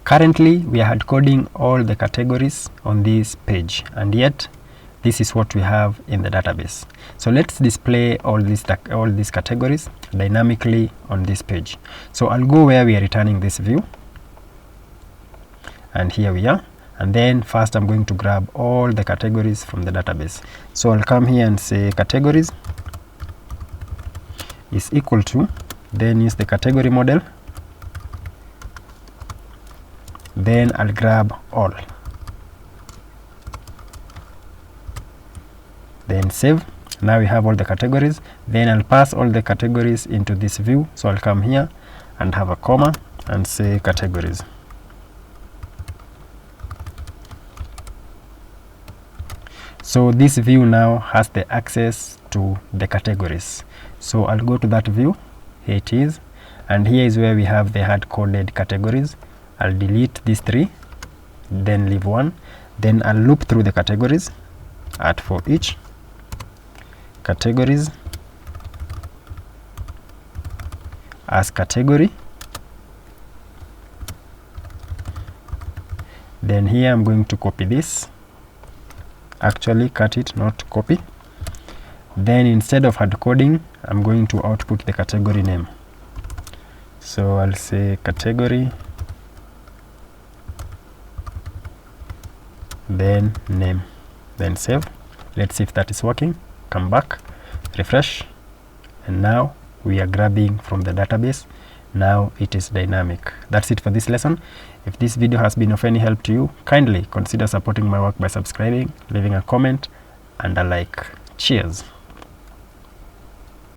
Currently we are hard coding all the categories on this page, and yet this is what we have in the database. So let's display all these categories dynamically on this page. So I'll go where we are returning this view, and here we are. And then first I'm going to grab all the categories from the database. So I'll come here and say categories is equal to, then use the category model, then I'll grab all, then save. Now we have all the categories. Then I'll pass all the categories into this view. So I'll come here and have a comma and say categories. So this view now has the access to the categories. So I'll go to that view, here it is, and here is where we have the hard-coded categories. I'll delete these 3, then leave 1, then I'll loop through the categories at for each categories as category. Then here I'm going to copy this, actually cut it, not copy. Then instead of hard coding, I'm going to output the category name. So I'll say category, then name, then save. Let's see if that is working. Come back, refresh, and now we are grabbing from the database. Now it is dynamic. That's it for this lesson. If this video has been of any help to you, kindly consider supporting my work by subscribing, leaving a comment, and a like. Cheers.